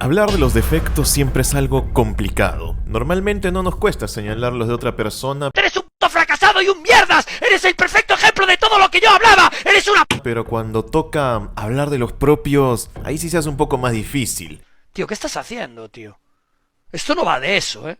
Hablar de los defectos siempre es algo complicado. Normalmente no nos cuesta señalarlos de otra persona. ¡Eres un puto fracasado y un mierdas! ¡Eres el perfecto ejemplo de todo lo que yo hablaba! ¡Eres una Pero cuando toca hablar de los propios, ahí sí se hace un poco más difícil. Tío, ¿qué estás haciendo, tío? Esto no va de eso, ¿eh?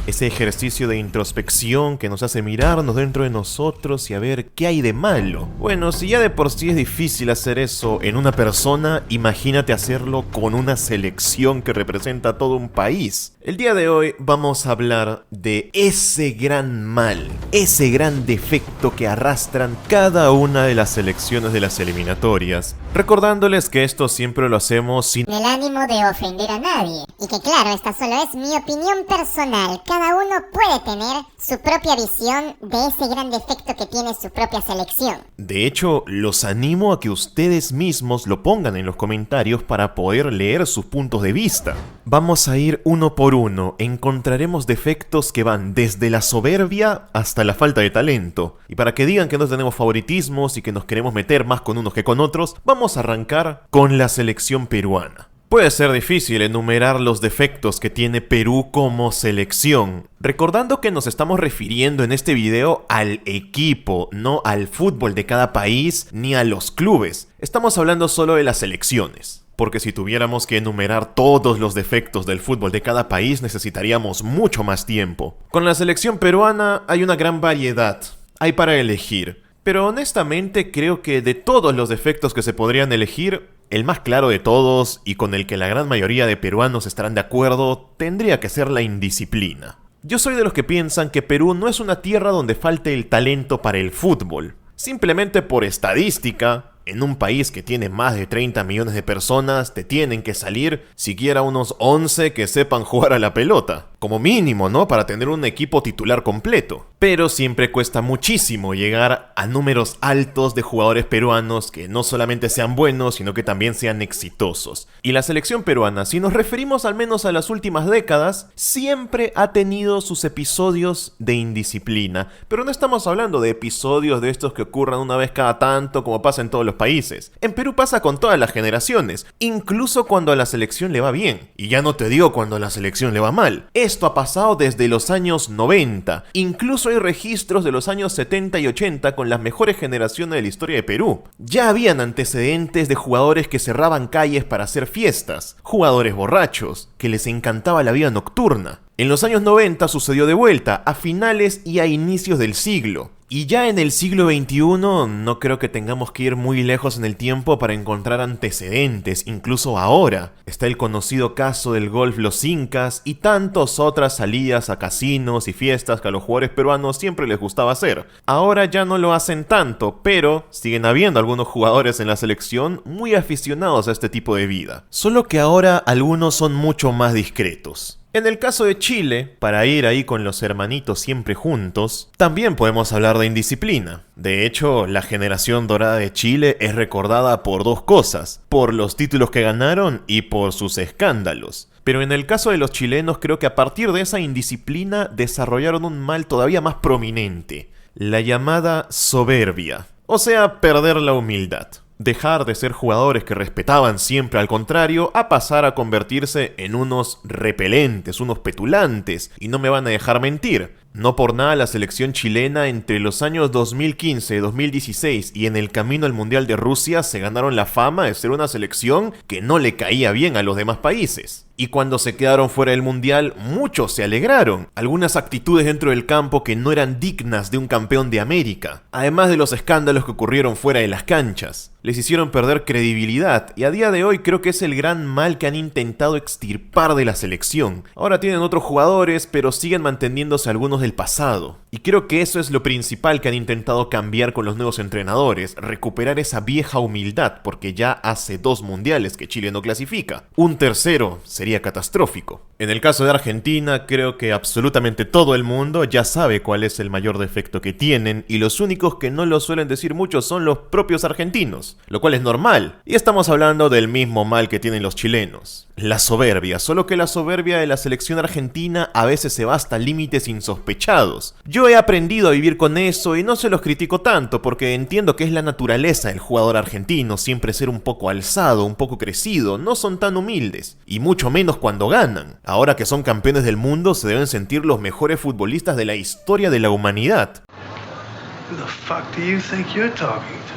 Ese ejercicio de introspección que nos hace mirarnos dentro de nosotros y a ver qué hay de malo. Bueno, si ya de por sí es difícil hacer eso en una persona, imagínate hacerlo con una selección que representa a todo un país. El día de hoy vamos a hablar de ese gran mal, ese gran defecto que arrastran cada una de las selecciones de las eliminatorias. Recordándoles que esto siempre lo hacemos sin el ánimo de ofender a nadie. Y que claro, esta solo es mi opinión personal. Cada uno puede tener su propia visión de ese gran defecto que tiene su propia selección. De hecho, los animo a que ustedes mismos lo pongan en los comentarios para poder leer sus puntos de vista. Vamos a ir uno por uno. Encontraremos defectos que van desde la soberbia hasta la falta de talento. Y para que digan que no tenemos favoritismos y que nos queremos meter más con unos que con otros, vamos a arrancar con la selección peruana. Puede ser difícil enumerar los defectos que tiene Perú como selección, recordando que nos estamos refiriendo en este video al equipo, no al fútbol de cada país ni a los clubes. Estamos hablando solo de las selecciones, porque si tuviéramos que enumerar todos los defectos del fútbol de cada país necesitaríamos mucho más tiempo. Con la selección peruana hay una gran variedad, hay para elegir, pero honestamente creo que de todos los defectos que se podrían elegir, el más claro de todos, y con el que la gran mayoría de peruanos estarán de acuerdo, tendría que ser la indisciplina. Yo soy de los que piensan que Perú no es una tierra donde falte el talento para el fútbol. Simplemente por estadística, en un país que tiene más de 30 millones de personas, te tienen que salir siquiera unos 11 que sepan jugar a la pelota. Como mínimo, ¿no? Para tener un equipo titular completo. Pero siempre cuesta muchísimo llegar a números altos de jugadores peruanos que no solamente sean buenos, sino que también sean exitosos. Y la selección peruana, si nos referimos al menos a las últimas décadas, siempre ha tenido sus episodios de indisciplina. Pero no estamos hablando de episodios de estos que ocurran una vez cada tanto, como pasa en todos los países. En Perú pasa con todas las generaciones, incluso cuando a la selección le va bien. Y ya no te digo cuando a la selección le va mal. Esto ha pasado desde los años 90. Incluso hay registros de los años 70 y 80 con las mejores generaciones de la historia de Perú. Ya habían antecedentes de jugadores que cerraban calles para hacer fiestas, jugadores borrachos, que les encantaba la vida nocturna. En los años 90 sucedió de vuelta, a finales y a inicios del siglo. Y ya en el siglo XXI no creo que tengamos que ir muy lejos en el tiempo para encontrar antecedentes, incluso ahora. Está el conocido caso del golf Los Incas y tantas otras salidas a casinos y fiestas que a los jugadores peruanos siempre les gustaba hacer. Ahora ya no lo hacen tanto, pero siguen habiendo algunos jugadores en la selección muy aficionados a este tipo de vida. Solo que ahora algunos son mucho más discretos. En el caso de Chile, para ir ahí con los hermanitos siempre juntos, también podemos hablar de indisciplina. De hecho, la generación dorada de Chile es recordada por dos cosas, por los títulos que ganaron y por sus escándalos. Pero en el caso de los chilenos creo que a partir de esa indisciplina desarrollaron un mal todavía más prominente, la llamada soberbia, o sea, perder la humildad. Dejar de ser jugadores que respetaban siempre al contrario a pasar a convertirse en unos repelentes, unos petulantes, y no me van a dejar mentir. No por nada la selección chilena entre los años 2015, 2016 y en el camino al Mundial de Rusia se ganaron la fama de ser una selección que no le caía bien a los demás países. Y cuando se quedaron fuera del Mundial, muchos se alegraron. Algunas actitudes dentro del campo que no eran dignas de un campeón de América. Además de los escándalos que ocurrieron fuera de las canchas. Les hicieron perder credibilidad y a día de hoy creo que es el gran mal que han intentado extirpar de la selección. Ahora tienen otros jugadores, pero siguen manteniéndose algunos del pasado. Y creo que eso es lo principal que han intentado cambiar con los nuevos entrenadores. Recuperar esa vieja humildad, porque ya hace 2 mundiales que Chile no clasifica. Un tercero sería catastrófico. En el caso de Argentina, creo que absolutamente todo el mundo ya sabe cuál es el mayor defecto que tienen, y los únicos que no lo suelen decir mucho son los propios argentinos, lo cual es normal. Y estamos hablando del mismo mal que tienen los chilenos, la soberbia, solo que la soberbia de la selección argentina a veces se va hasta límites insospechados. Yo he aprendido a vivir con eso y no se los critico tanto, porque entiendo que es la naturaleza del jugador argentino siempre ser un poco alzado, un poco crecido, no son tan humildes, y mucho menos cuando ganan. Ahora que son campeones del mundo, se deben sentir los mejores futbolistas de la historia de la humanidad. Who the fuck do you think you're talking to?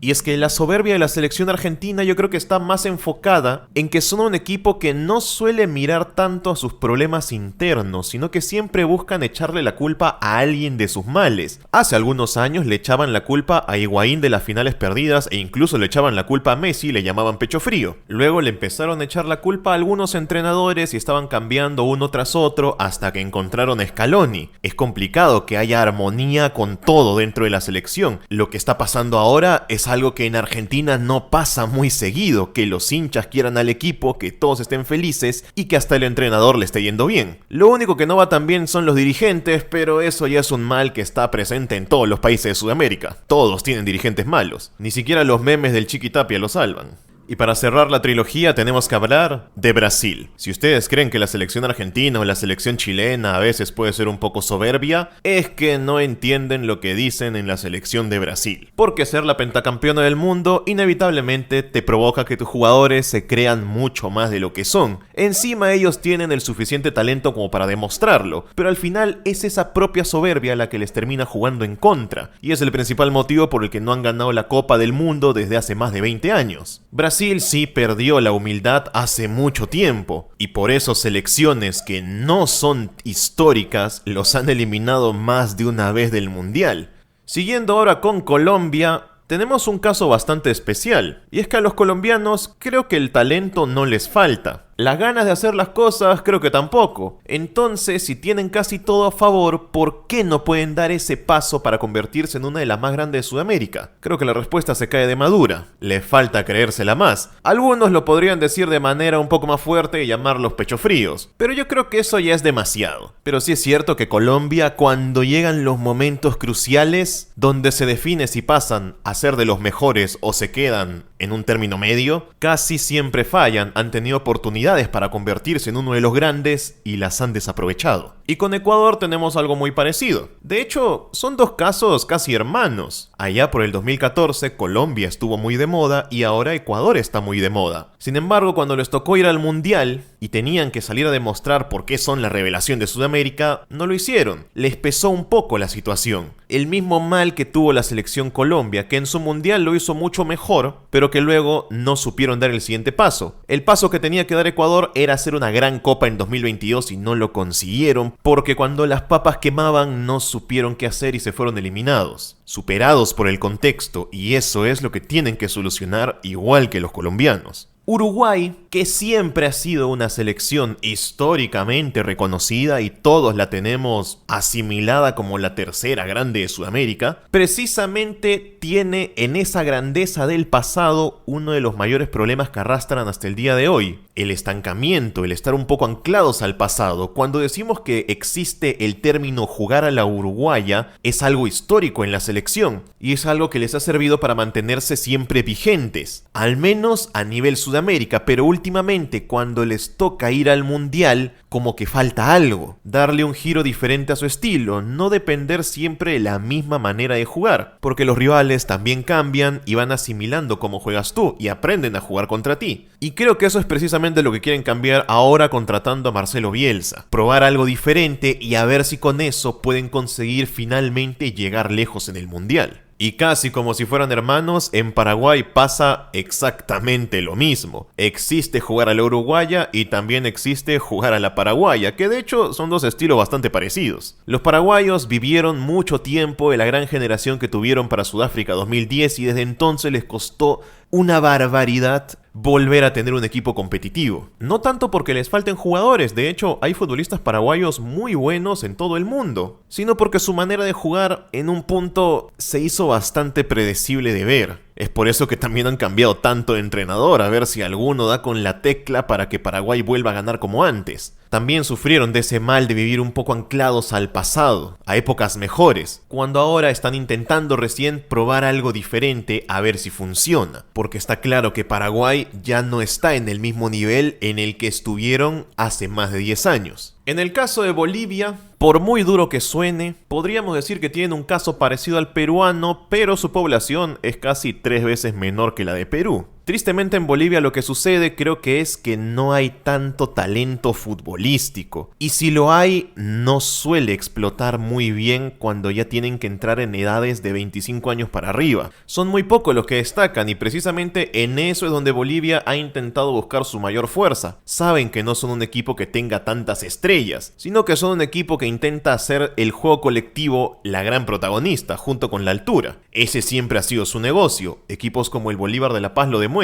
Y es que la soberbia de la selección argentina yo creo que está más enfocada en que son un equipo que no suele mirar tanto a sus problemas internos, sino que siempre buscan echarle la culpa a alguien de sus males. Hace algunos años le echaban la culpa a Higuaín de las finales perdidas e incluso le echaban la culpa a Messi y le llamaban pecho frío. Luego le empezaron a echar la culpa a algunos entrenadores y estaban cambiando uno tras otro hasta que encontraron a Scaloni. Es complicado que haya armonía con todo dentro de la selección. Lo que está pasando ahora es algo que en Argentina no pasa muy seguido, que los hinchas quieran al equipo, que todos estén felices y que hasta el entrenador le esté yendo bien. Lo único que no va tan bien son los dirigentes, pero eso ya es un mal que está presente en todos los países de Sudamérica. Todos tienen dirigentes malos, ni siquiera los memes del Chiqui Tapia lo salvan. Y para cerrar la trilogía tenemos que hablar de Brasil. Si ustedes creen que la selección argentina o la selección chilena a veces puede ser un poco soberbia, es que no entienden lo que dicen en la selección de Brasil. Porque ser la pentacampeona del mundo inevitablemente te provoca que tus jugadores se crean mucho más de lo que son. Encima ellos tienen el suficiente talento como para demostrarlo, pero al final es esa propia soberbia la que les termina jugando en contra. Y es el principal motivo por el que no han ganado la Copa del Mundo desde hace más de 20 años. Brasil sí perdió la humildad hace mucho tiempo, y por eso selecciones que no son históricas los han eliminado más de una vez del Mundial. Siguiendo ahora con Colombia, tenemos un caso bastante especial, y es que a los colombianos creo que el talento no les falta. Las ganas de hacer las cosas creo que tampoco. Entonces, si tienen casi todo a favor, ¿por qué no pueden dar ese paso para convertirse en una de las más grandes de Sudamérica? Creo que la respuesta se cae de madura. Le falta creérsela más. Algunos lo podrían decir de manera un poco más fuerte y llamarlos pechofríos, pero yo creo que eso ya es demasiado. Pero sí es cierto que Colombia, cuando llegan los momentos cruciales, donde se define si pasan a ser de los mejores o se quedan en un término medio, casi siempre fallan. Han tenido oportunidades para convertirse en uno de los grandes y las han desaprovechado. Y con Ecuador tenemos algo muy parecido. De hecho, son dos casos casi hermanos. Allá por el 2014, Colombia estuvo muy de moda y ahora Ecuador está muy de moda. Sin embargo, cuando les tocó ir al Mundial y tenían que salir a demostrar por qué son la revelación de Sudamérica, no lo hicieron. Les pesó un poco la situación. El mismo mal que tuvo la selección Colombia, que en su Mundial lo hizo mucho mejor, pero que luego no supieron dar el siguiente paso. El paso que tenía que dar Ecuador era hacer una gran copa en 2022 y no lo consiguieron, porque cuando las papas quemaban no supieron qué hacer y se fueron eliminados, superados por el contexto, y eso es lo que tienen que solucionar igual que los colombianos. Uruguay, que siempre ha sido una selección históricamente reconocida y todos la tenemos asimilada como la tercera grande de Sudamérica, precisamente tiene en esa grandeza del pasado uno de los mayores problemas que arrastran hasta el día de hoy: el estancamiento, el estar un poco anclados al pasado. Cuando decimos que existe el término jugar a la uruguaya, es algo histórico en la selección y es algo que les ha servido para mantenerse siempre vigentes, al menos a nivel Sudamérica, pero últimamente cuando les toca ir al Mundial, como que falta algo, darle un giro diferente a su estilo, no depender siempre de la misma manera de jugar, porque los rivales también cambian y van asimilando cómo juegas tú y aprenden a jugar contra ti. Y creo que eso es precisamente lo que quieren cambiar ahora contratando a Marcelo Bielsa, probar algo diferente y a ver si con eso pueden conseguir finalmente llegar lejos en el Mundial. Y casi como si fueran hermanos, en Paraguay pasa exactamente lo mismo. Existe jugar a la uruguaya y también existe jugar a la paraguaya, que de hecho son dos estilos bastante parecidos. Los paraguayos vivieron mucho tiempo de la gran generación que tuvieron para Sudáfrica 2010 y desde entonces les costó una barbaridad volver a tener un equipo competitivo. No tanto porque les falten jugadores, de hecho hay futbolistas paraguayos muy buenos en todo el mundo, sino porque su manera de jugar en un punto se hizo bastante predecible de ver. Es por eso que también han cambiado tanto de entrenador, a ver si alguno da con la tecla para que Paraguay vuelva a ganar como antes. También sufrieron de ese mal de vivir un poco anclados al pasado, a épocas mejores, cuando ahora están intentando recién probar algo diferente a ver si funciona, porque está claro que Paraguay ya no está en el mismo nivel en el que estuvieron hace más de 10 años. En el caso de Bolivia, por muy duro que suene, podríamos decir que tienen un caso parecido al peruano, pero su población es casi 3 veces menor que la de Perú. Tristemente en Bolivia lo que sucede creo que es que no hay tanto talento futbolístico. Y si lo hay, no suele explotar muy bien cuando ya tienen que entrar en edades de 25 años para arriba. Son muy pocos los que destacan y precisamente en eso es donde Bolivia ha intentado buscar su mayor fuerza. Saben que no son un equipo que tenga tantas estrellas, sino que son un equipo que intenta hacer el juego colectivo la gran protagonista, junto con la altura. Ese siempre ha sido su negocio. Equipos como el Bolívar de La Paz lo demuestran,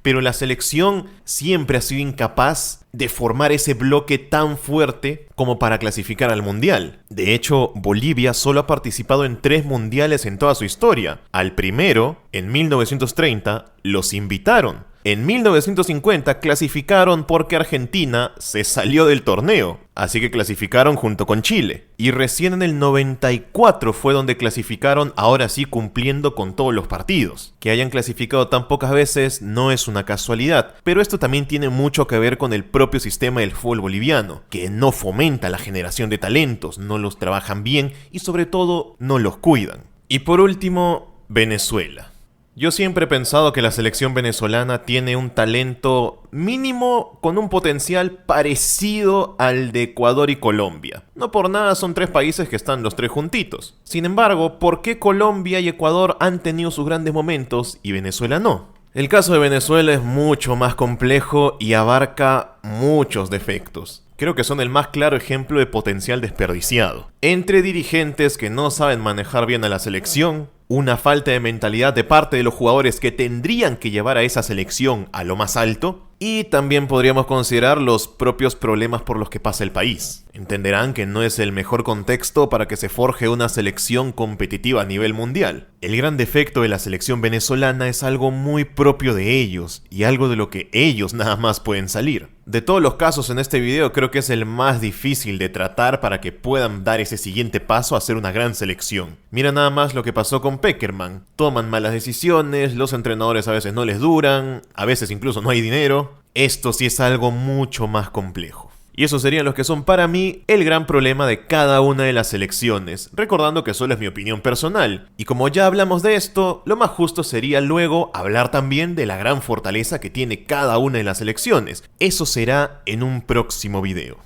pero la selección siempre ha sido incapaz de formar ese bloque tan fuerte como para clasificar al mundial. De hecho, Bolivia solo ha participado en 3 mundiales en toda su historia. Al primero, en 1930, los invitaron. En 1950 clasificaron porque Argentina se salió del torneo, así que clasificaron junto con Chile. Y recién en el 94 fue donde clasificaron, ahora sí cumpliendo con todos los partidos. Que hayan clasificado tan pocas veces no es una casualidad, pero esto también tiene mucho que ver con el propio sistema del fútbol boliviano, que no fomenta la generación de talentos, no los trabajan bien y sobre todo no los cuidan. Y por último, Venezuela. Yo siempre he pensado que la selección venezolana tiene un talento mínimo con un potencial parecido al de Ecuador y Colombia. No por nada son 3 países que están los 3 juntitos. Sin embargo, ¿por qué Colombia y Ecuador han tenido sus grandes momentos y Venezuela no? El caso de Venezuela es mucho más complejo y abarca muchos defectos. Creo que son el más claro ejemplo de potencial desperdiciado. Entre dirigentes que no saben manejar bien a la selección, una falta de mentalidad de parte de los jugadores que tendrían que llevar a esa selección a lo más alto, y también podríamos considerar los propios problemas por los que pasa el país. Entenderán que no es el mejor contexto para que se forje una selección competitiva a nivel mundial. El gran defecto de la selección venezolana es algo muy propio de ellos, y algo de lo que ellos nada más pueden salir. De todos los casos en este video creo que es el más difícil de tratar para que puedan dar ese siguiente paso a ser una gran selección. Mira nada más lo que pasó con Pekerman. Toman malas decisiones, los entrenadores a veces no les duran, a veces incluso no hay dinero. Esto sí es algo mucho más complejo. Y esos serían los que son para mí el gran problema de cada una de las selecciones, recordando que solo es mi opinión personal. Y como ya hablamos de esto, lo más justo sería luego hablar también de la gran fortaleza que tiene cada una de las selecciones. Eso será en un próximo video.